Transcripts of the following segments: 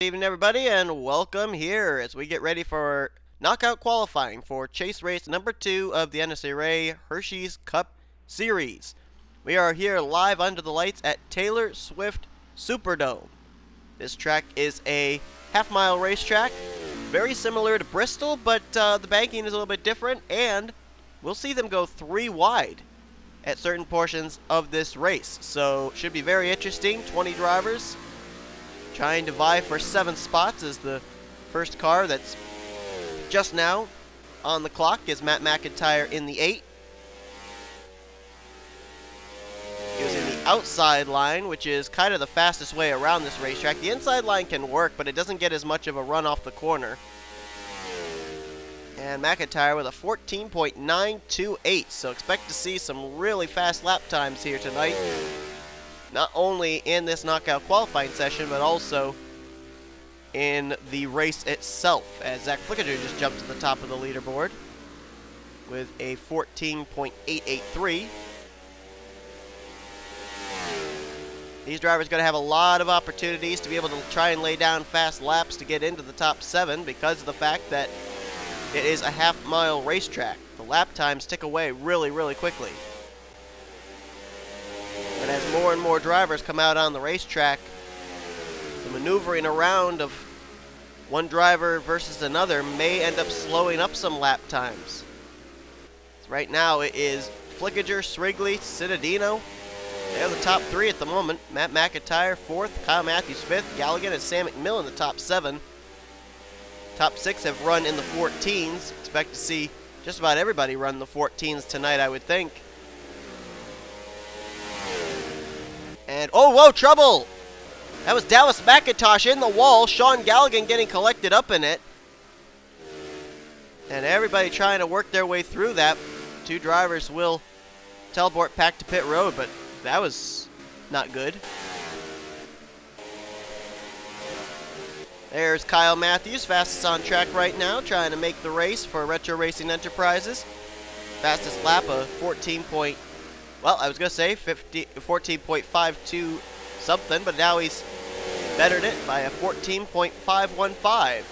Good evening, everybody, and welcome here as we get ready for knockout qualifying for chase race number 2 of the NNSCRA Hersheys Cup Series. We are here live under the lights at Taylor Swift Superdome. This track is a half-mile racetrack, very similar to Bristol, but the banking is a little bit different, and we'll see them go 3 wide at certain portions of this race. So, should be very interesting. 20 drivers trying to vie for 7 spots as the first car that's just now on the clock is Matt McIntyre in the 8. He was in the outside line, which is kind of the fastest way around this racetrack. The inside line can work, but it doesn't get as much of a run off the corner. And McIntyre with a 14.928, so expect to see some really fast lap times here tonight. Not only in this knockout qualifying session, but also in the race itself, as Zach Flickinger just jumped to the top of the leaderboard with a 14.883. These drivers are going to have a lot of opportunities to be able to try and lay down fast laps to get into the top 7 because of the fact that it is a half-mile racetrack. The lap times tick away really, really quickly. But as more and more drivers come out on the racetrack, the maneuvering around of one driver versus another may end up slowing up some lap times. So right now it is Flickinger, Srigley, Cittadino. They're the top 3 at the moment. Matt McIntyre 4th, Kyle Matthews 5th, Galligan and Sam McMillan in the top 7. Top 6 have run in the 14s. Expect to see just about everybody run the 14s tonight, I would think. And, oh, whoa, trouble! That was Dallas McIntosh in the wall. Sean Galligan getting collected up in it. And everybody trying to work their way through that. 2 drivers will teleport back to pit road, but that was not good. There's Kyle Matthews, fastest on track right now, trying to make the race for Retro Racing Enterprises. Fastest lap of 14.52 something, but now he's bettered it by a 14.515.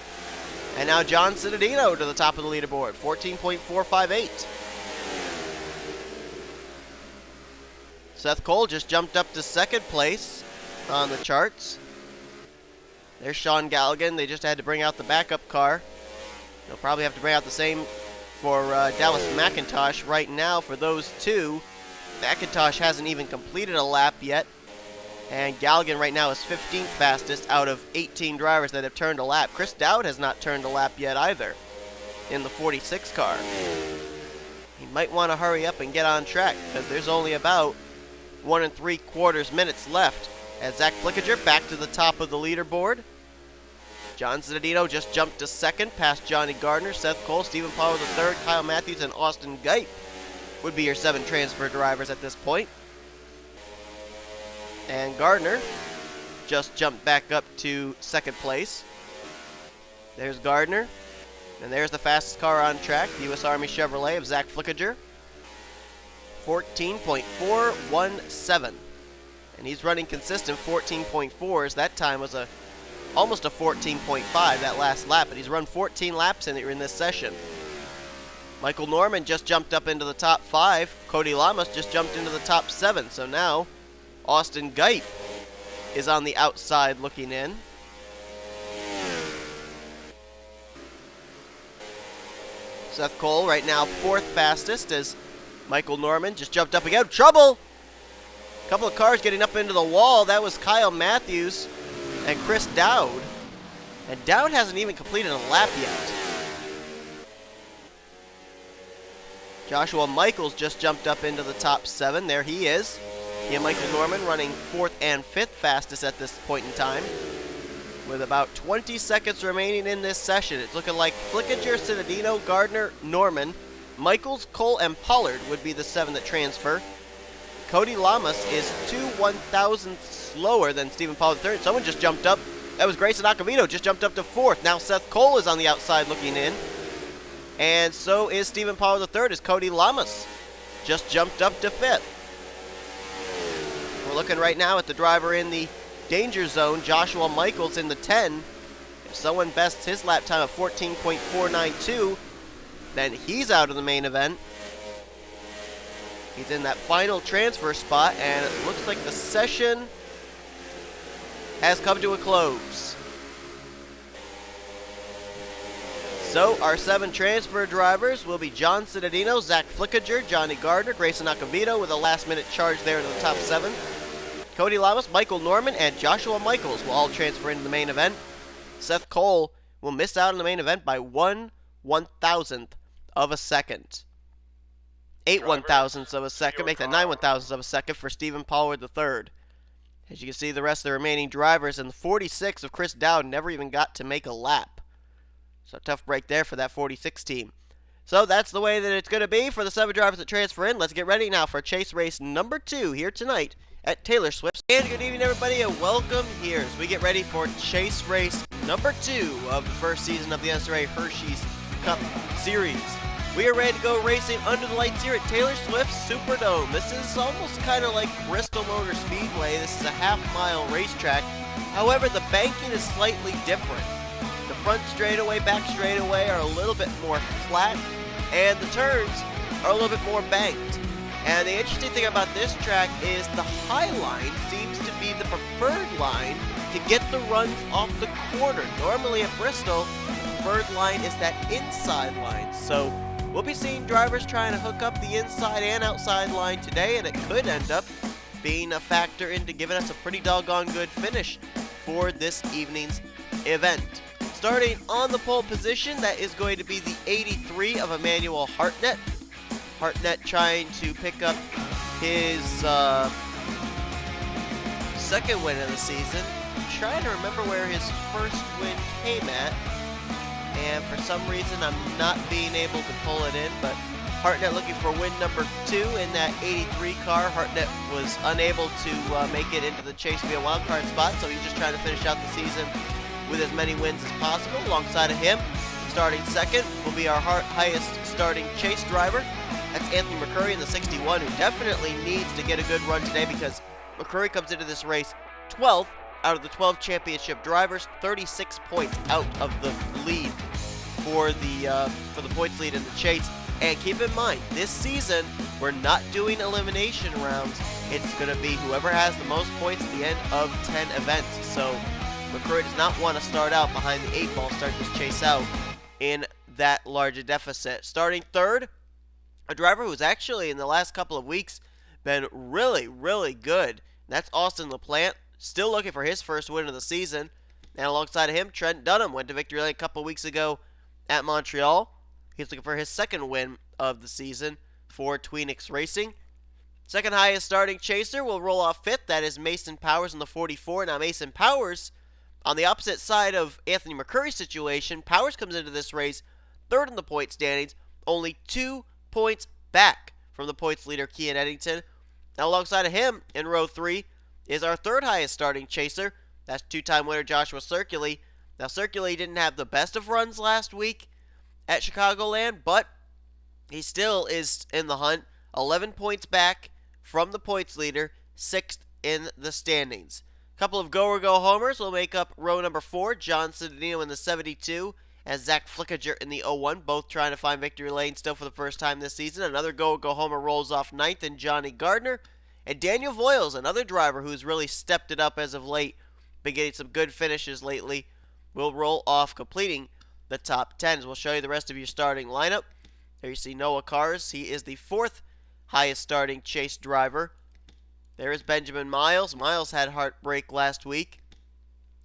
And now John Cittadino to the top of the leaderboard, 14.458. Seth Cole just jumped up to 2nd place on the charts. There's Sean Galligan. They just had to bring out the backup car. They'll probably have to bring out the same for Dallas McIntosh right now for those 2. McIntosh hasn't even completed a lap yet. And Galligan right now is 15th fastest out of 18 drivers that have turned a lap. Chris Dowd has not turned a lap yet either in the 46 car. He might want to hurry up and get on track because there's only about 1 3/4 minutes left. As Zach Flickinger back to the top of the leaderboard. John Cittadino just jumped to 2nd past Johnny Gardner, Seth Cole, Stephen Power the 3rd, Kyle Matthews, and Austin Gipe would be your 7 transfer drivers at this point. And Gardner just jumped back up to 2nd place. There's Gardner. And there's the fastest car on track, the U.S. Army Chevrolet of Zach Flickinger. 14.417. And he's running consistent 14.4s. That time was almost a 14.5 that last lap, but he's run 14 laps in this session. Michael Norman just jumped up into the top 5. Cody Lamas just jumped into the top 7. So now Austin Gipe is on the outside looking in. Seth Cole right now 4th fastest as Michael Norman just jumped up again. Trouble! Couple of cars getting up into the wall. That was Kyle Matthews and Chris Dowd. And Dowd hasn't even completed a lap yet. Joshua Michaels just jumped up into the top 7. There he is. He and Michael Norman running 4th and 5th fastest at this point in time. With about 20 seconds remaining in this session. It's looking like Flickinger, Cittadino, Gardner, Norman, Michaels, Cole, and Pollard would be the 7 that transfer. Cody Lamas is 2 1,000ths slower than Stephen Pollard III. Someone just jumped up. That was Grayson Acavito, just jumped up to 4th. Now Seth Cole is on the outside looking in. And so is Stephen Pollard III as Cody Lamas just jumped up to 5th. We're looking right now at the driver in the danger zone, Joshua Michaels in the 10, If someone bests his lap time of 14.492, then he's out of the main event. He's in that final transfer spot, and it looks like the session has come to a close. So, our 7 transfer drivers will be John Cittadino, Zach Flickinger, Johnny Gardner, Grayson Acavito with a last-minute charge there into the top 7. Cody Lamas, Michael Norman, and Joshua Michaels will all transfer into the main event. Seth Cole will miss out on the main event by 1/1000th of a second. 8/1000ths of a second, make that 9/1000ths of a second for Stephen Pollard III. As you can see, the rest of the remaining drivers and the 46 of Chris Dowd never even got to make a lap. So tough break there for that 46 team. So that's the way that it's going to be for the 7 drivers that transfer in. Let's get ready now for chase race number 2 here tonight at Taylor Swift. And good evening, everybody, and welcome here as we get ready for chase race number 2 of the first season of the NNSCRA Hersheys Cup Series. We are ready to go racing under the lights here at Taylor Swift Superdome. This is almost kind of like Bristol Motor Speedway. This is a half-mile racetrack. However, the banking is slightly different. The front straightaway, back straightaway are a little bit more flat, and the turns are a little bit more banked. And the interesting thing about this track is the high line seems to be the preferred line to get the runs off the corner. Normally at Bristol, the preferred line is that inside line. So we'll be seeing drivers trying to hook up the inside and outside line today, and it could end up being a factor into giving us a pretty doggone good finish for this evening's event. Starting on the pole position, that is going to be the 83 of Emmanuel Hartnett. Hartnett trying to pick up his second win of the season. I'm trying to remember where his first win came at, and for some reason I'm not being able to pull it in, but Hartnett looking for win number 2 in that 83 car. Hartnett was unable to make it into the chase via wildcard spot, so he's just trying to finish out the season with as many wins as possible. Alongside of him, starting second, will be our highest starting chase driver. That's Anthony McCurry in the 61, who definitely needs to get a good run today because McCurry comes into this race 12th out of the 12 championship drivers, 36 points out of the lead for the points lead in the chase. And keep in mind, this season, we're not doing elimination rounds. It's going to be whoever has the most points at the end of 10 events. So McCurry does not want to start out behind the 8 ball, start this chase out in that large a deficit. Starting third, a driver who's actually in the last couple of weeks been really, really good. That's Austin LaPlante, still looking for his first win of the season. And alongside of him, Trent Dunham went to victory lane a couple of weeks ago at Montreal. He's looking for his second win of the season for Tweenix Racing. Second highest starting chaser will roll off 5th. That is Mason Powers in the 44. Now Mason Powers, on the opposite side of Anthony McCurry's situation, Powers comes into this race 3rd in the point standings, only 2 points back from the points leader, Kian Eddington. Now alongside of him in row 3 is our 3rd highest starting chaser. That's 2-time winner Joshua Circuli. Now Circuli didn't have the best of runs last week at Chicagoland, but he still is in the hunt. 11 points back from the points leader, 6th in the standings. A couple of go-or-go homers will make up row number 4. John Cittadino in the 72 and Zach Flickinger in the 01, both trying to find victory lane still for the first time this season. Another go-or-go homer rolls off 9th in Johnny Gardner. And Daniel Voiles, another driver who's really stepped it up as of late, been getting some good finishes lately, will roll off, completing the top 10. We'll show you the rest of your starting lineup. There you see Noah Kars. He is the 4th highest starting chase driver. There is Benjamin Miles. Miles had heartbreak last week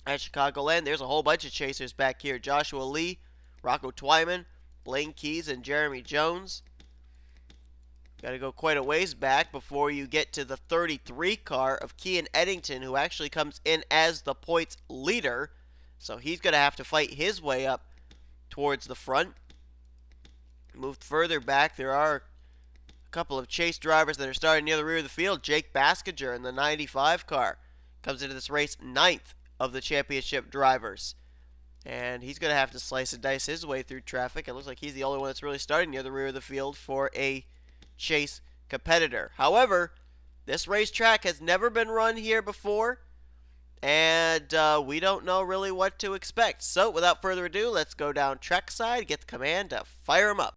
at Chicagoland. There's a whole bunch of chasers back here. Joshua Lee, Rocco Twyman, Blaine Keys, and Jeremy Jones. Got to go quite a ways back before you get to the 33 car of Kian Eddington, who actually comes in as the points leader. So he's going to have to fight his way up towards the front. Moved further back, there are a couple of chase drivers that are starting near the rear of the field. Jake Baskinger in the 95 car comes into this race 9th of the championship drivers. And he's going to have to slice and dice his way through traffic. It looks like he's the only one that's really starting near the rear of the field for a chase competitor. However, this racetrack has never been run here before, and we don't know really what to expect. So without further ado, let's go down trackside, get the command to fire them up.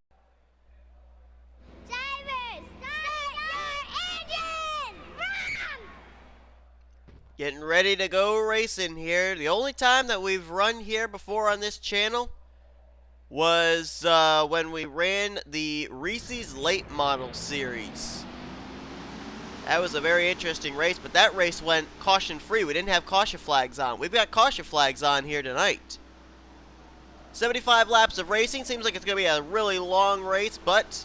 Drivers, start your engine! Run! Getting ready to go racing here. The only time that we've run here before on this channel was when we ran the Hersheys Late Model Series. That was a very interesting race, but that race went caution-free. We didn't have caution flags on. We've got caution flags on here tonight. 75 laps of racing. Seems like it's going to be a really long race, but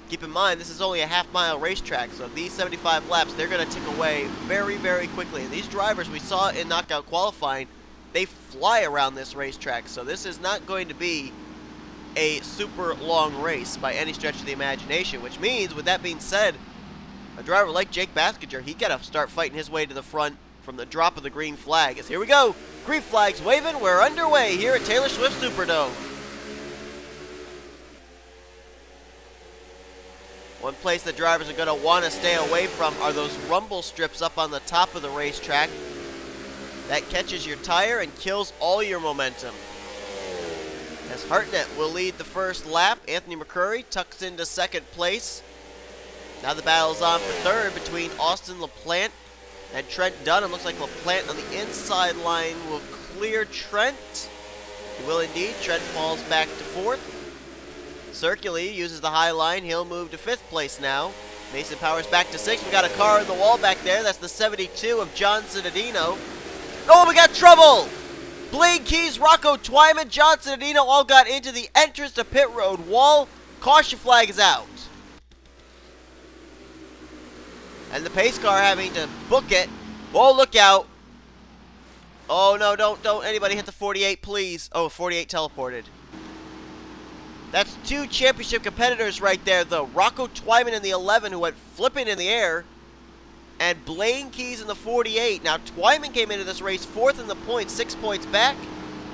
keep in mind, this is only a half-mile racetrack, so these 75 laps, they're going to tick away very, very quickly. And these drivers we saw in knockout qualifying, they fly around this racetrack, so this is not going to be a super long race by any stretch of the imagination, which means, with that being said, a driver like Jake Baskinger, he got to start fighting his way to the front from the drop of the green flag. As here we go, green flag's waving, we're underway here at Taylor Swift Superdome. One place that drivers are going to want to stay away from are those rumble strips up on the top of the racetrack. That catches your tire and kills all your momentum. As Hartnett will lead the first lap, Anthony McCurry tucks into second place. Now the battle's on for third between Austin LaPlante and Trent Dunham. Looks like LaPlante on the inside line will clear Trent. He will indeed. Trent falls back to fourth. Circuli uses the high line. He'll move to fifth place now. Mason Powers back to sixth. We got a car in the wall back there. That's the 72 of John Cittadino. Oh, we got trouble! Blaine Keys, Rocco Twyman, John Cittadino all got into the entrance to pit road wall. Caution flag is out. And the pace car having to book it. Oh, look out. Oh, no, don't anybody hit the 48, please. Oh, 48 teleported. That's two championship competitors right there, though. Rocco Twyman in the 11, who went flipping in the air. And Blaine Keys in the 48. Now, Twyman came into this race fourth in the points, 6 points back.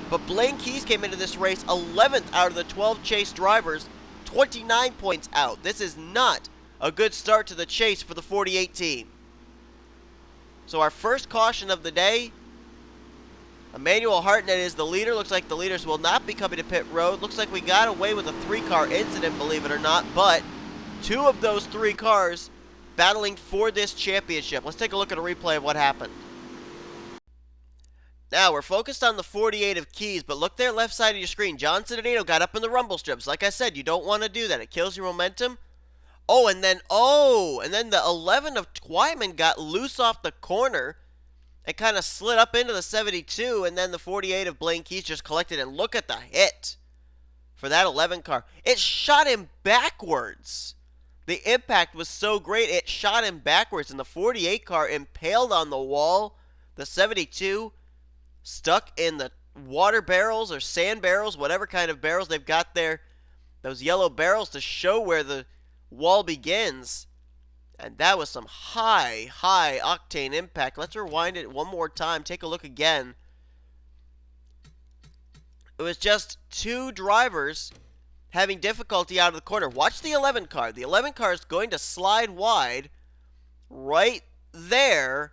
But Blaine Keys came into this race 11th out of the 12 chase drivers, 29 points out. This is not a good start to the chase for the 48 team. So our first caution of the day, Emmanuel Hartnett is the leader. Looks like the leaders will not be coming to pit road. Looks like we got away with a 3-car incident, believe it or not, but 2 of those 3 cars battling for this championship. Let's take a look at a replay of what happened. Now, we're focused on the 48 of Keys, but look there, left side of your screen. John Cittadino got up in the rumble strips. Like I said, you don't want to do that. It kills your momentum. And then the 11 of Twyman got loose off the corner and kind of slid up into the 72, and then the 48 of Blaine Keys just collected, and look at the hit for that 11 car. It shot him backwards. The impact was so great, it shot him backwards, and the 48 car impaled on the wall. The 72 stuck in the water barrels or sand barrels, whatever kind of barrels they've got there, those yellow barrels to show where the wall begins. And that was some high octane impact. Let's rewind it one more time. Take a look again. It was just 2 drivers having difficulty out of the corner. Watch the 11 car. The 11 car is going to slide wide right there.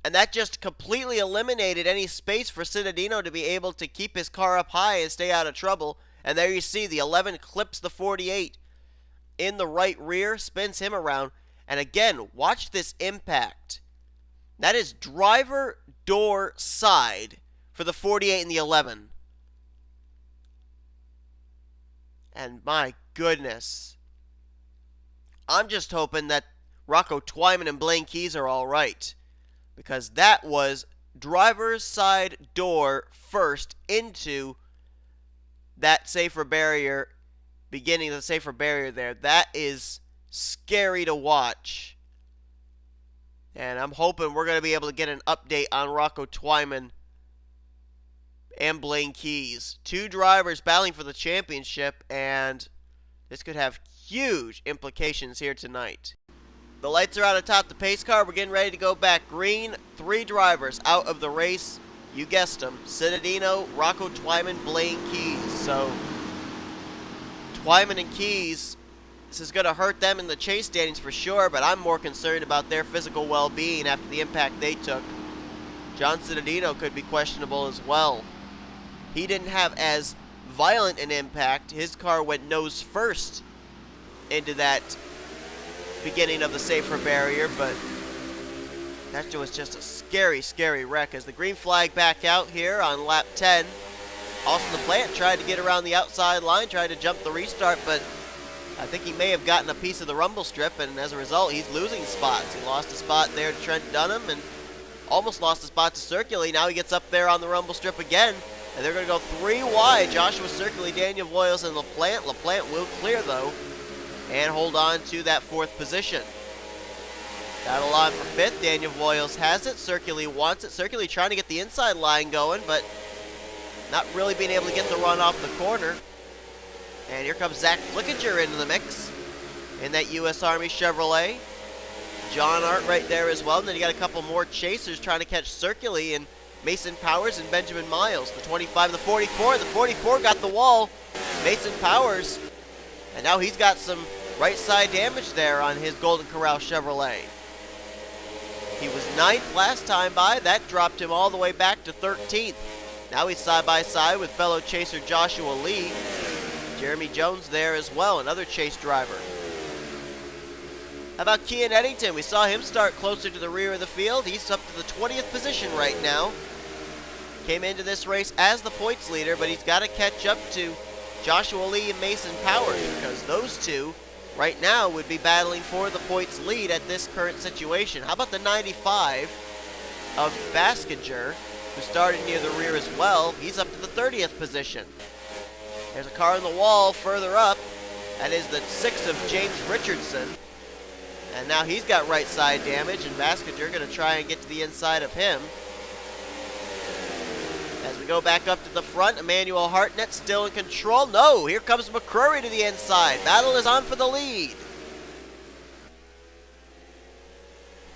And that just completely eliminated any space for Cittadino to be able to keep his car up high and stay out of trouble. And there you see the 11 clips the 48 in the right rear, spins him around. And again, watch this impact. That is driver door side for the 48 and the 11. And my goodness. I'm just hoping that Rocco Twyman and Blaine Keys are all right. Because that was driver's side door first into that safer barrier, beginning of the safer barrier there. That is scary to watch. And I'm hoping we're going to be able to get an update on Rocco Twyman and Blaine Keys. 2 drivers battling for the championship, and this could have huge implications here tonight. The lights are out atop the pace car. We're getting ready to go back green. 3 drivers out of the race. You guessed them. Cittadino, Rocco Twyman, Blaine Keys. So, Twyman and Keys, this is going to hurt them in the chase standings for sure, but I'm more concerned about their physical well-being after the impact they took. John Cittadino could be questionable as well. He didn't have as violent an impact. His car went nose first into that beginning of the safer barrier, but that was just a scary, scary wreck. As the green flag back out here on lap 10, Austin LaPlante tried to get around the outside line, tried to jump the restart, but I think he may have gotten a piece of the rumble strip, and as a result, he's losing spots. He lost a spot there to Trent Dunham and almost lost a spot to Circuli. Now he gets up there on the rumble strip again, and they're going to go 3 wide. Joshua Circuli, Daniel Voiles, and LaPlante. LaPlante will clear, though, and hold on to that 4th position. Battle on for 5th. Daniel Voiles has it. Circuli wants it. Circuli trying to get the inside line going, but not really being able to get the run off the corner. And here comes Zach Flickinger into the mix in that U.S. Army Chevrolet. John Art right there as well. And then you got a couple more chasers trying to catch Circuli, and Mason Powers and Benjamin Miles. The 25, the 44. The 44 got the wall. Mason Powers. And now he's got some right side damage there on his Golden Corral Chevrolet. He was 9th last time by. That dropped him all the way back to 13th. Now he's side by side with fellow chaser Joshua Lee. Jeremy Jones there as well, another chase driver. How about Kian Eddington? We saw him start closer to the rear of the field. He's up to the 20th position right now. Came into this race as the points leader, but he's got to catch up to Joshua Lee and Mason Powers, because those two right now would be battling for the points lead at this current situation. How about the 95 of Baskinger, who started near the rear as well? He's up to the 30th position. There's a car on the wall further up. That is the 6 of James Richardson. And now he's got right side damage, and Baskinger going to try and get to the inside of him. As we go back up to the front, Emmanuel Hartnett still in control. No, here comes McCrory to the inside. Battle is on for the lead.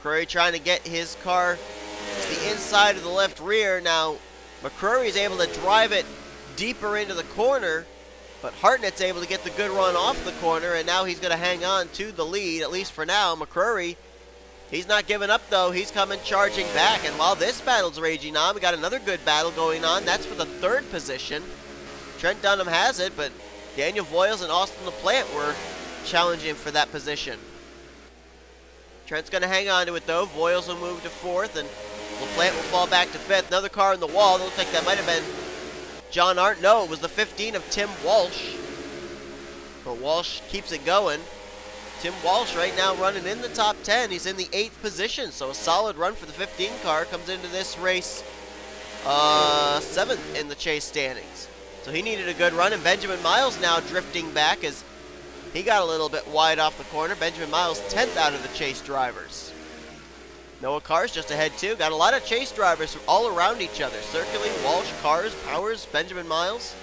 McCrory trying to get his car to the inside of the left rear. Now, McCrory is able to drive it deeper into the corner, but Hartnett's able to get the good run off the corner, and now he's going to hang on to the lead, at least for now. McCrory, he's not giving up, though. He's coming charging back, and while this battle's raging on, we got another good battle going on. That's for the 3rd position. Trent Dunham has it, but Daniel Voiles and Austin LaPlante were challenging for that position. Trent's going to hang on to it, though. Voiles will move to 4th, and LaPlante will fall back to 5th. Another car on the wall. It looks like that might have been John Art. No, it was the 15 of Tim Walsh. But Walsh keeps it going. Tim Walsh right now running in the top 10. He's in the 8th position, so a solid run for the 15 car. Comes into this race 7th in the chase standings. So he needed a good run, and Benjamin Miles now drifting back as he got a little bit wide off the corner. Benjamin Miles 10th out of the chase drivers. Noah Carr's just ahead too. Got a lot of chase drivers from all around each other. Circuli, Walsh, Cars, Powers, Benjamin Miles.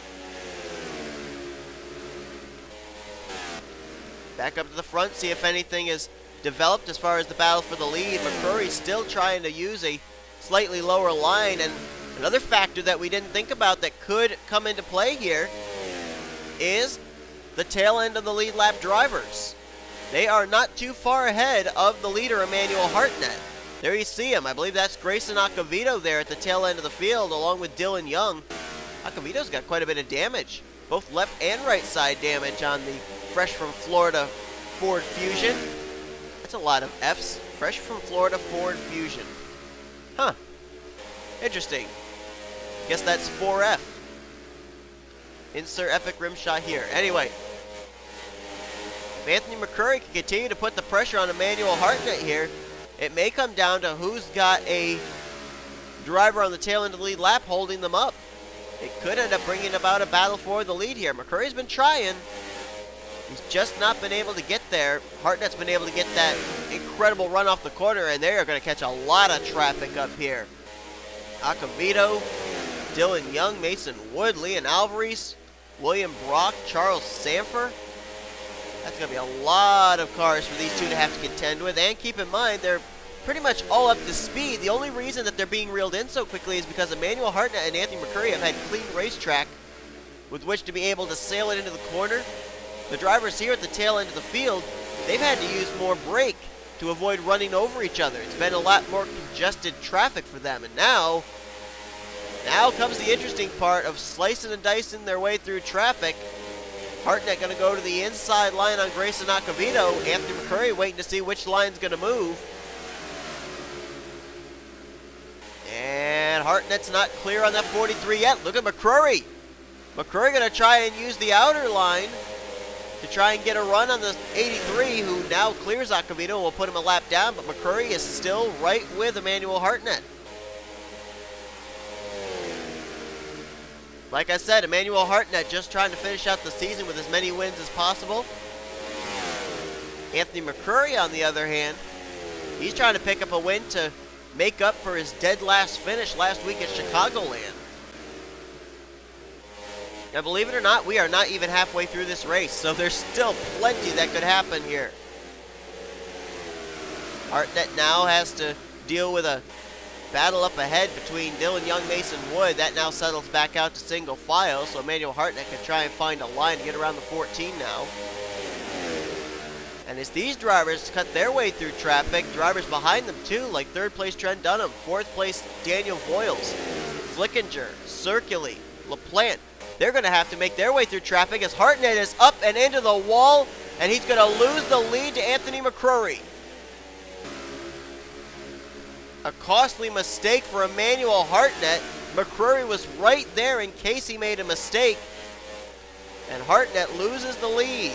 Back up to the front, see if anything is developed as far as the battle for the lead. McCrory's still trying to use a slightly lower line, and another factor that we didn't think about that could come into play here is the tail end of the lead lap drivers. They are not too far ahead of the leader, Emmanuel Hartnett. There you see him. I believe that's Grayson Acavito there at the tail end of the field, along with Dylan Young. Acavito's got quite a bit of damage, both left and right side damage on the Fresh from Florida Ford Fusion. That's a lot of F's. Fresh from Florida Ford Fusion. Huh. Interesting. Guess that's 4F. Insert epic rim shot here. Anyway, if Anthony McCrory can continue to put the pressure on Emmanuel Hartnett here, it may come down to who's got a driver on the tail end of the lead lap holding them up. It could end up bringing about a battle for the lead here. McCrory's been trying. He's just not been able to get there. Hartnett's been able to get that incredible run off the corner, and they are going to catch a lot of traffic up here. Acavito, Dylan Young, Mason Wood, Leon Alvarez, William Brock, Charles Sanford. That's going to be a lot of cars for these two to have to contend with. And keep in mind, they're pretty much all up to speed. The only reason that they're being reeled in so quickly is because Emmanuel Hartnett and Anthony McCrory have had clean racetrack with which to be able to sail it into the corner. The drivers here at the tail end of the field, they've had to use more brake to avoid running over each other. It's been a lot more congested traffic for them. And now comes the interesting part of slicing and dicing their way through traffic. Hartnett going to go to the inside line on Grayson Acavito. Anthony McCurry waiting to see which line's going to move. And Hartnett's not clear on that 43 yet. Look at McCurry. McCurry going to try and use the outer line to try and get a run on the 83, who now clears Acavito and will put him a lap down, but McCurry is still right with Emmanuel Hartnett. Like I said, Emmanuel Hartnett just trying to finish out the season with as many wins as possible. Anthony McCurry, on the other hand, he's trying to pick up a win to make up for his dead last finish last week at Chicagoland. Now, believe it or not, we are not even halfway through this race, so there's still plenty that could happen here. Hartnett now has to deal with a battle up ahead between Dylan Young, Mason Wood. That now settles back out to single file, so Emmanuel Hartnett can try and find a line to get around the 14 now. And as these drivers cut their way through traffic, drivers behind them too, like third place Trent Dunham, fourth place Daniel Voiles, Flickinger, Circuli, LaPlante, they're going to have to make their way through traffic as Hartnett is up and into the wall, and he's going to lose the lead to Anthony McCurry. A costly mistake for Emmanuel Hartnett. McCurry was right there in case he made a mistake, and Hartnett loses the lead.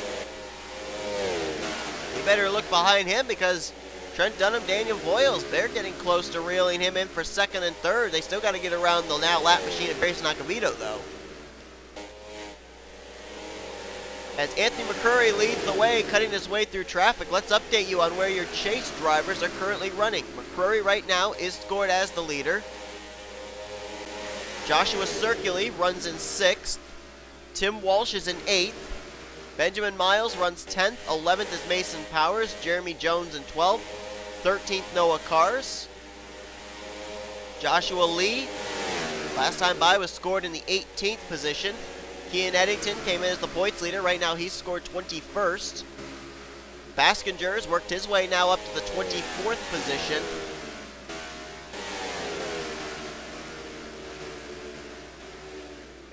You better look behind him because Trent Dunham, Daniel Voiles, they're getting close to reeling him in for second and third. They still got to get around the now lap machine of Grayson Acavito, though. As Anthony McCurry leads the way, cutting his way through traffic, let's update you on where your chase drivers are currently running. McCurry right now is scored as the leader. Joshua Circuli runs in 6th. Tim Walsh is in 8th. Benjamin Miles runs 10th. 11th is Mason Powers. Jeremy Jones in 12th. 13th, Noah Kars. Joshua Lee, last time by, was scored in the 18th position. Kean Eddington came in as the points leader. Right now he's scored 21st. Baskingers worked his way now up to the 24th position.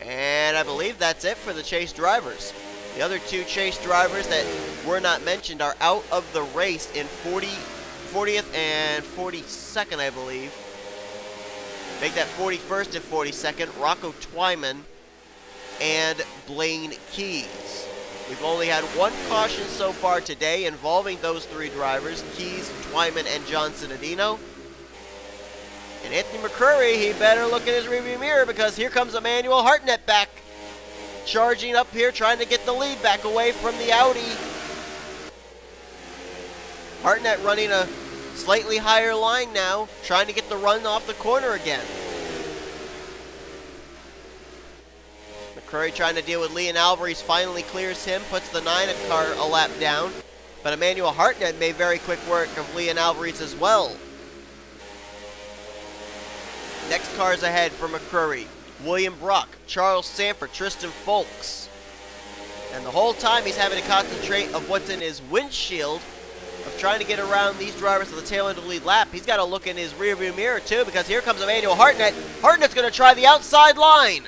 And I believe that's it for the chase drivers. The other two chase drivers that were not mentioned are out of the race in 40th and 42nd, I believe. Make that 41st and 42nd, Rocco Twyman and Blaine Keys. We've only had one caution so far today involving those three drivers, Keys, Twyman, and John Cittadino. And Anthony McCurry, he better look in his rearview mirror because here comes Emmanuel Hartnett back, charging up here, trying to get the lead back away from the Audi. Hartnett running a slightly higher line now, trying to get the run off the corner again. McCurry trying to deal with Leon Alvarez, finally clears him, puts the 9 car a lap down. But Emmanuel Hartnett made very quick work of Leon Alvarez as well. Next cars ahead for McCurry: William Brock, Charles Sanford, Tristan Folks. And the whole time he's having to concentrate of what's in his windshield of trying to get around these drivers to the tail end of the lead lap. He's got to look in his rearview mirror too, because here comes Emmanuel Hartnett. Hartnett's going to try the outside line,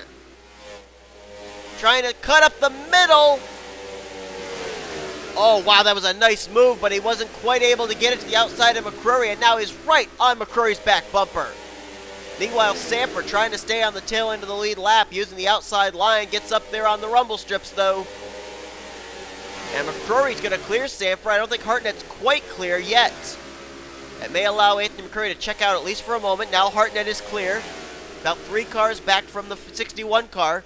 trying to cut up the middle. Oh, wow, that was a nice move, but he wasn't quite able to get it to the outside of McCurry, and now he's right on McCurry's back bumper. Meanwhile, Sanford trying to stay on the tail end of the lead lap using the outside line, gets up there on the rumble strips, though. And McCurry's going to clear Sanford. I don't think Hartnett's quite clear yet. That may allow Anthony McCurry to check out at least for a moment. Now Hartnett is clear. About 3 cars back from the 61 car.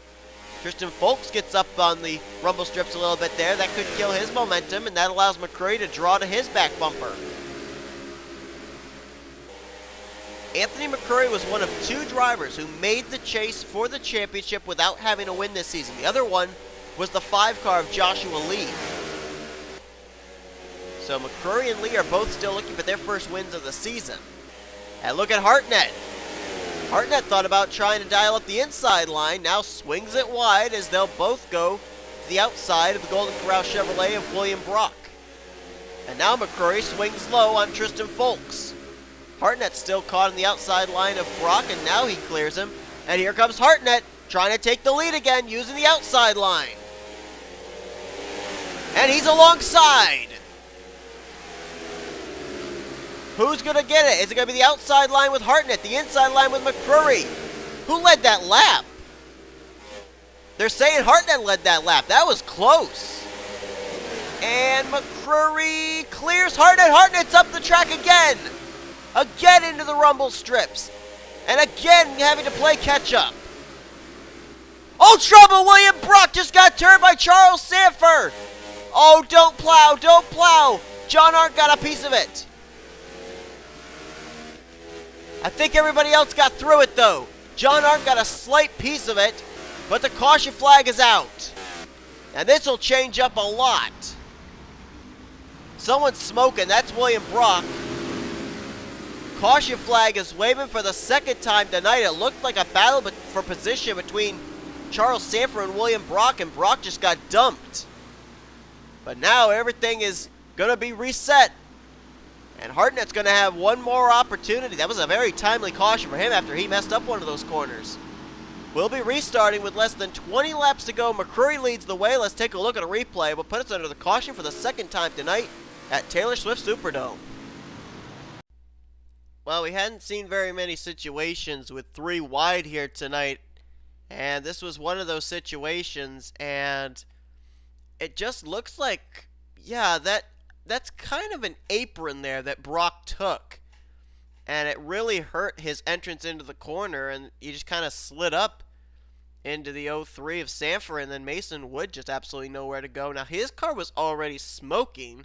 Tristan Folks gets up on the rumble strips a little bit there. That could kill his momentum, and that allows McCurry to draw to his back bumper. Anthony McCurry was one of 2 drivers who made the chase for the championship without having a win this season. The other one was the 5 car of Joshua Lee. So McCurry and Lee are both still looking for their first wins of the season. And look at Hartnett. Hartnett thought about trying to dial up the inside line, now swings it wide as they'll both go to the outside of the Golden Corral Chevrolet of William Brock. And now McCrory swings low on Tristan Folks. Hartnett's still caught on the outside line of Brock, and now he clears him. And here comes Hartnett, trying to take the lead again, using the outside line. And he's alongside. Who's going to get it? Is it going to be the outside line with Hartnett, the inside line with McCrory? Who led that lap? They're saying Hartnett led that lap. That was close. And McCrory clears Hartnett. Hartnett's up the track again. Again into the rumble strips. And again having to play catch up. Oh, trouble! William Brock just got turned by Charles Sanford. Oh, don't plow, don't plow. John Arndt got a piece of it. I think everybody else got through it, though. John Arndt got a slight piece of it, but the caution flag is out. And this will change up a lot. Someone's smoking. That's William Brock. Caution flag is waving for the second time tonight. It looked like a battle for position between Charles Sanford and William Brock, and Brock just got dumped. But now everything is going to be reset. And Hartnett's going to have one more opportunity. That was a very timely caution for him after he messed up one of those corners. We'll be restarting with less than 20 laps to go. McCrory leads the way. Let's take a look at a replay. We'll put us under the caution for the second time tonight at Taylor Swift Superdome. Well, we hadn't seen very many situations with 3 wide here tonight. And this was one of those situations. And it just looks like, yeah, that's kind of an apron there that Brock took. And it really hurt his entrance into the corner, and he just kind of slid up into the 03 of Sanford, and then Mason Wood just absolutely nowhere to go. Now, his car was already smoking,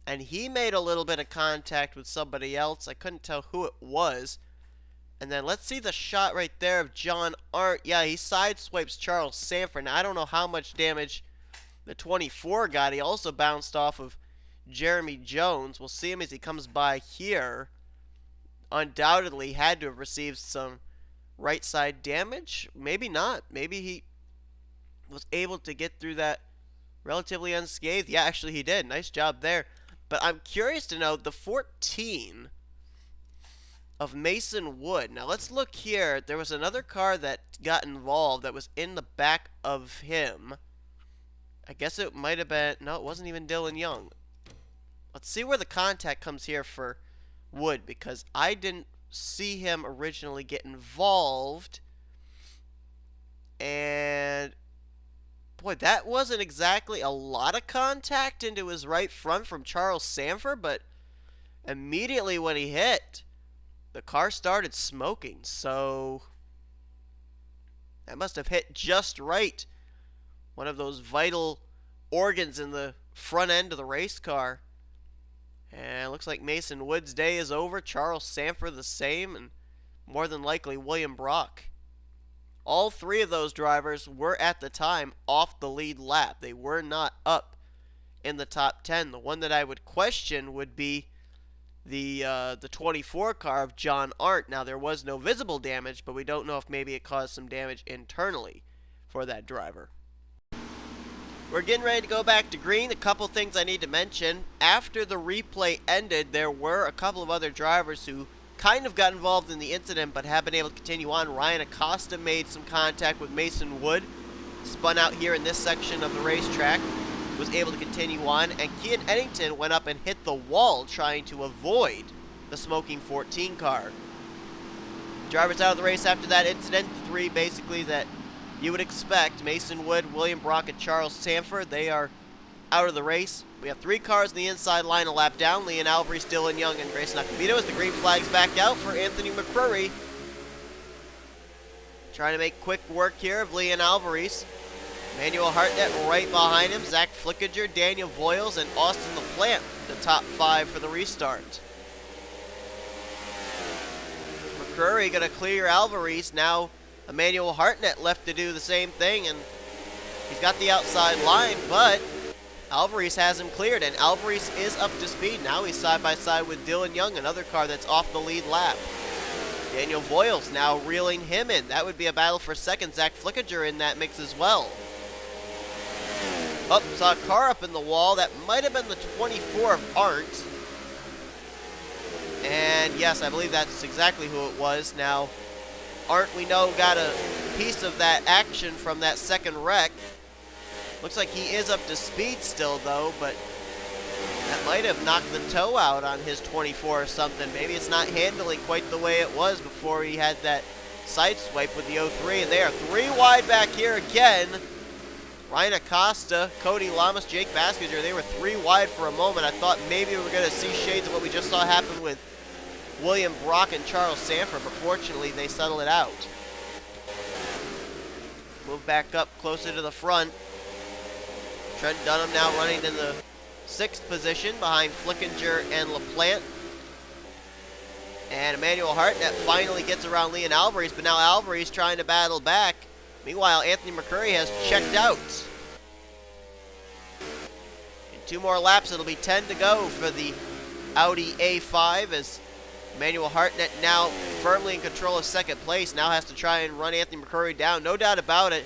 and he made a little bit of contact with somebody else. I couldn't tell who it was. And then let's see the shot right there of John Arndt. Yeah, he sideswipes Charles Sanford. Now, I don't know how much damage the 24 got. He also bounced off of Jeremy Jones. We'll see him as he comes by here. Undoubtedly had to have received some right side damage. Maybe not. Maybe he was able to get through that relatively unscathed. Yeah, actually he did. Nice job there. But I'm curious to know the 14 of Mason Wood. Now let's look here. There was another car that got involved that was in the back of him. I guess it might have been... No, it wasn't even Dylan Young. Let's see where the contact comes here for Wood, because I didn't see him originally get involved. And boy, that wasn't exactly a lot of contact into his right front from Charles Sanford, but immediately when he hit, the car started smoking. So that must have hit just right. One of those vital organs in the front end of the race car. And it looks like Mason Wood's day is over. Charles Sanford the same, and more than likely William Brock. All 3 of those drivers were at the time off the lead lap. They were not up in the top 10. The one that I would question would be the 24 car of John Arndt. Now, there was no visible damage, but we don't know if maybe it caused some damage internally for that driver. We're getting ready to go back to green. A couple things I need to mention. After the replay ended, there were a couple of other drivers who kind of got involved in the incident but have been able to continue on. Ryan Acosta made some contact with Mason Wood, spun out here in this section of the racetrack, was able to continue on, and Kian Eddington went up and hit the wall trying to avoid the smoking 14 car. Drivers out of the race after that incident, 3 basically that you would expect. Mason Wood, William Brock, and Charles Sanford, they are out of the race. We have 3 cars in the inside line a lap down. Leon Alvarez, Dylan Young, and Grayson Acavito as the green flag's back out for Anthony McCrory. Trying to make quick work here of Leon Alvarez. Manuel Hartnett right behind him. Zach Flickinger, Daniel Voiles, and Austin LaPlante, the top 5 for the restart. McCrory going to clear Alvarez. Now Emmanuel Hartnett left to do the same thing, and he's got the outside line, but Alvarez has him cleared, and Alvarez is up to speed. Now he's side by side with Dylan Young, another car that's off the lead lap. Daniel Voiles now reeling him in. That would be a battle for second. Zach Flickinger in that mix as well. Oh, saw a car up in the wall. That might have been the 24 of Arndt. And yes, I believe that's exactly who it was. Now, Arndt, we know, got a piece of that action from that second wreck. Looks like he is up to speed still, though, but that might have knocked the toe out on his 24 or something. Maybe it's not handling quite the way it was before he had that side swipe with the 03. And they are 3 wide back here again. Ryan Acosta, Cody Lamas, Jake Baskinger, they were 3 wide for a moment. I thought maybe we were going to see shades of what we just saw happen with William Brock and Charles Sanford, but fortunately they settle it out. Move back up closer to the front. Trent Dunham now running in the 6th position behind Flickinger and LaPlante. And Emmanuel Hartnett finally gets around Leon Alvarez, but now Alvarez trying to battle back. Meanwhile, Anthony McCurry has checked out. In 2 more laps, it'll be 10 to go for the Audi A5 as Emmanuel Hartnett now firmly in control of 2nd place. Now has to try and run Anthony McCurry down. No doubt about it.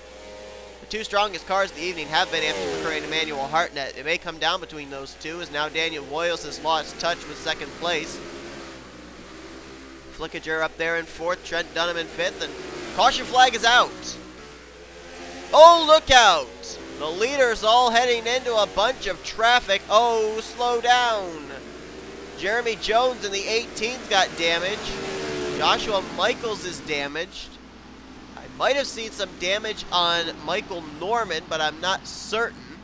The 2 strongest cars of the evening have been Anthony McCurry and Emmanuel Hartnett. It may come down between those two as now Daniel Voyles has lost touch with 2nd place. Flickinger up there in 4th, Trent Dunham in 5th, and caution flag is out. Oh, look out! The leaders all heading into a bunch of traffic. Oh, slow down. Jeremy Jones in the 18's got damage. Joshua Michaels is damaged. I might have seen some damage on Michael Norman, but I'm not certain.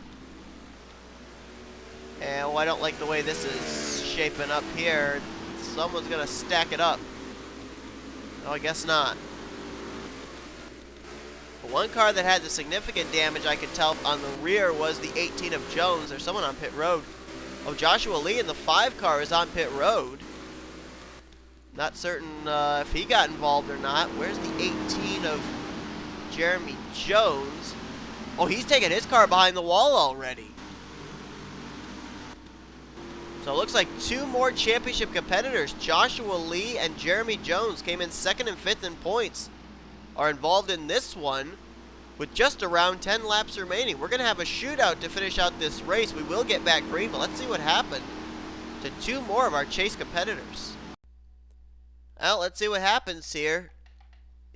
And I don't like the way this is shaping up here. Someone's going to stack it up. No, I guess not. The one car that had the significant damage I could tell on the rear was the 18 of Jones. There's someone on pit road. Oh, Joshua Lee in the 5 car is on pit road. Not certain if he got involved or not. Where's the 18 of Jeremy Jones? Oh, he's taking his car behind the wall already. So it looks like 2 more championship competitors, Joshua Lee and Jeremy Jones, came in 2nd and 5th in points, are involved in this one with just around 10 laps remaining. We're going to have a shootout to finish out this race. We will get back green, but let's see what happened to 2 more of our chase competitors. Well, let's see what happens here.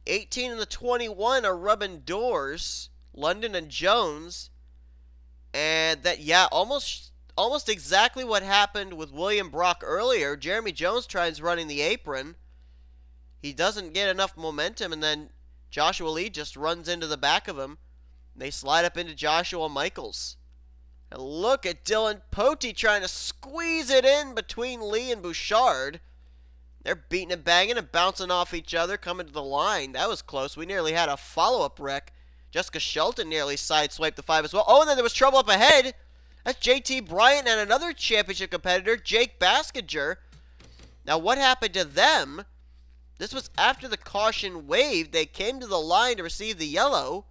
18 and the 21 are rubbing doors, London and Jones. And that, yeah, almost exactly what happened with William Brock earlier. Jeremy Jones tries running the apron. He doesn't get enough momentum, and then Joshua Lee just runs into the back of him. They slide up into Joshua Michaels. And look at Dylan Potey trying to squeeze it in between Lee and Bouchard. They're beating and banging and bouncing off each other, coming to the line. That was close. We nearly had a follow-up wreck. Jessica Shelton nearly sideswiped the 5 as well. Oh, and then there was trouble up ahead. That's JT Bryant and another championship competitor, Jake Baskinger. Now, what happened to them? This was after the caution waved. They came to the line to receive the yellow.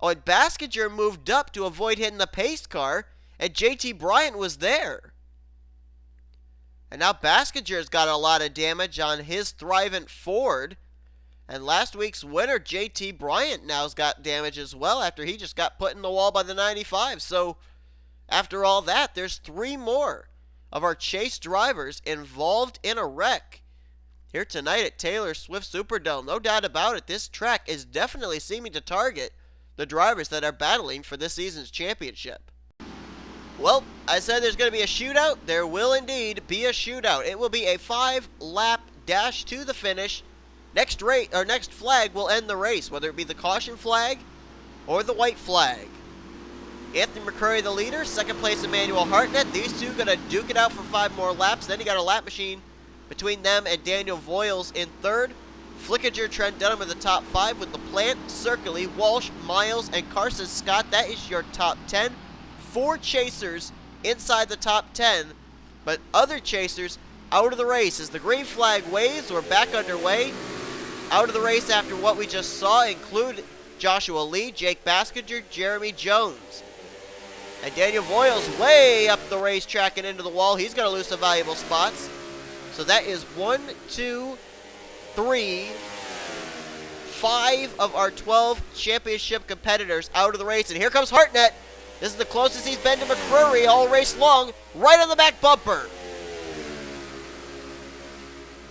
Oh, and Baskinger moved up to avoid hitting the pace car, and JT Bryant was there. And now Baskinger's got a lot of damage on his Thrivent Ford. And last week's winner, JT Bryant, now's got damage as well after he just got put in the wall by the 95. So, after all that, there's 3 more of our chase drivers involved in a wreck here tonight at Taylor Swift Superdome. No doubt about it, this track is definitely seeming to target the drivers that are battling for this season's championship. Well, I said there's going to be a shootout. There will indeed be a shootout. It will be a 5-lap dash to the finish. Next flag will end the race, whether it be the caution flag or the white flag. Anthony McCurry, the leader. 2nd place, Emmanuel Hartnett. These two going to duke it out for 5 more laps. Then you got a lap machine between them and Daniel Voyles in 3rd. Flickinger, Trent Dunham in the top 5 with LaPlante, Circley, Walsh, Miles, and Carson Scott. That is your top 10. 4 chasers inside the top 10, but other chasers out of the race. As the green flag waves, we're back underway. Out of the race after what we just saw include Joshua Lee, Jake Baskinger, Jeremy Jones. And Daniel Voyles way up the racetrack and into the wall. He's going to lose some valuable spots. So that is 1, 2, 3, 5 of our 12 championship competitors out of the race. And here comes Hartnett. This is the closest he's been to McCrory all race long, right on the back bumper.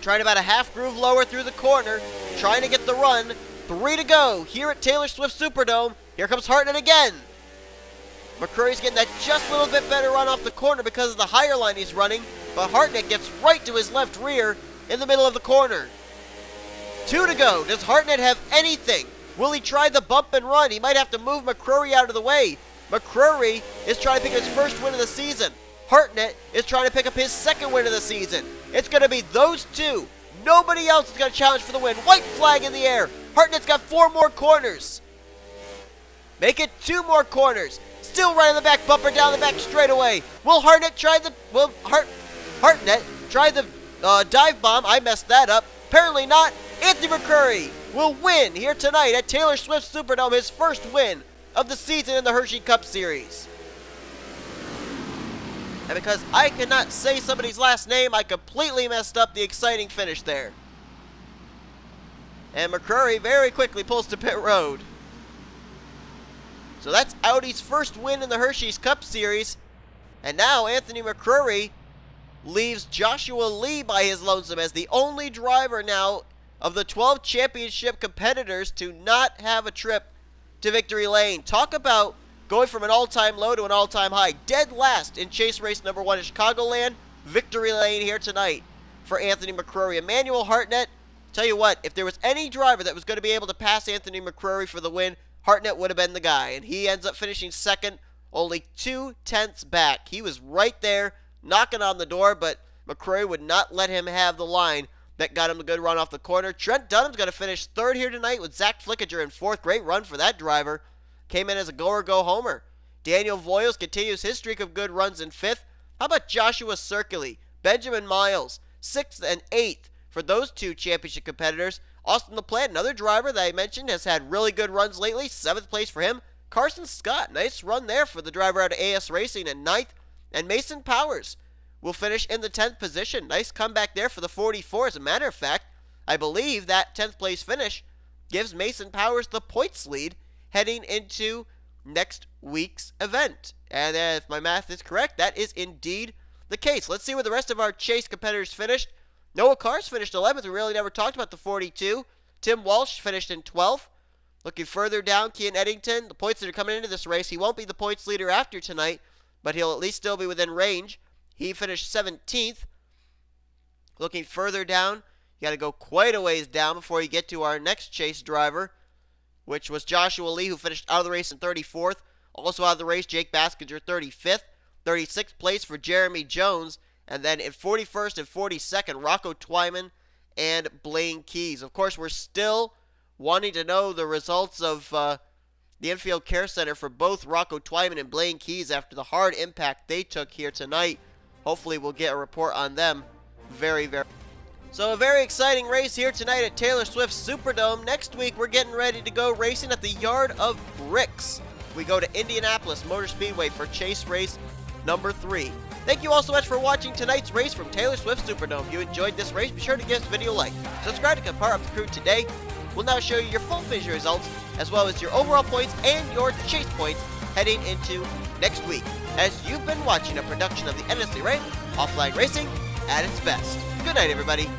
Trying about a half groove lower through the corner, trying to get the run. 3 to go here at Taylor Swift Superdome. Here comes Hartnett again. McCrory's getting that just a little bit better run off the corner because of the higher line he's running, but Hartnett gets right to his left rear in the middle of the corner. 2 to go. Does Hartnett have anything? Will he try the bump and run? He might have to move McCrory out of the way. McCrory is trying to pick up his first win of the season. Hartnett is trying to pick up his second win of the season. It's going to be those two. Nobody else is going to challenge for the win. White flag in the air. Hartnett's got 4 more corners. Make it 2 more corners. Still right on the back bumper down the back straightaway. Will Hartnett try the dive bomb? I messed that up. Apparently not. Anthony McCrory will win here tonight at Taylor Swift Superdome, his first win of the season in the Hershey Cup Series. And because I cannot say somebody's last name, I completely messed up the exciting finish there. And McCrory very quickly pulls to pit road. So that's Audi's first win in the Hershey's Cup Series. And now Anthony McCrory leaves Joshua Lee by his lonesome as the only driver now of the 12 championship competitors to not have a trip to victory lane. Talk about going from an all-time low to an all-time high. Dead last in chase race number 1 in Chicagoland. Victory lane here tonight for Anthony McCrory. Emmanuel Hartnett, tell you what, if there was any driver that was going to be able to pass Anthony McCrory for the win, Hartnett would have been the guy. And he ends up finishing second, only 2/10 back. He was right there, knocking on the door, but McCrory would not let him have the line that got him a good run off the corner. Trent Dunham's going to finish third here tonight with Zach Flickinger in fourth. Great run for that driver. Came in as a go-or-go-homer. Daniel Voyles continues his streak of good runs in fifth. How about Joshua Circoli, Benjamin Miles, 6th and 8th for those two championship competitors. Austin LaPlante, another driver that I mentioned, has had really good runs lately. 7th place for him. Carson Scott, nice run there for the driver out of AS Racing in 9th. And Mason Powers will finish in the 10th position. Nice comeback there for the 44. As a matter of fact, I believe that 10th place finish gives Mason Powers the points lead heading into next week's event. And if my math is correct, that is indeed the case. Let's see where the rest of our chase competitors finished. Noah Kars finished 11th. We really never talked about the 42. Tim Walsh finished in 12th. Looking further down, Kean Eddington, the points that are coming into this race, he won't be the points leader after tonight, but he'll at least still be within range. He finished 17th. Looking further down, you got to go quite a ways down before you get to our next chase driver, which was Joshua Lee, who finished out of the race in 34th. Also out of the race, Jake Baskinger, 35th. 36th place for Jeremy Jones. And then in 41st and 42nd, Rocco Twyman and Blaine Keys. Of course, we're still wanting to know the results of the Infield Care Center for both Rocco Twyman and Blaine Keys after the hard impact they took here tonight. Hopefully we'll get a report on them very. So a very exciting race here tonight at Taylor Swift Superdome. Next week, we're getting ready to go racing at the Yard of Bricks. We go to Indianapolis Motor Speedway for chase race number 3. Thank you all so much for watching tonight's race from Taylor Swift Superdome. If you enjoyed this race, be sure to give this video a like. Subscribe to become part of the crew today. We'll now show you your full finish results, as well as your overall points and your chase points heading into next week, as you've been watching a production of the NNSCRA Offline Racing at its best. Good night, everybody.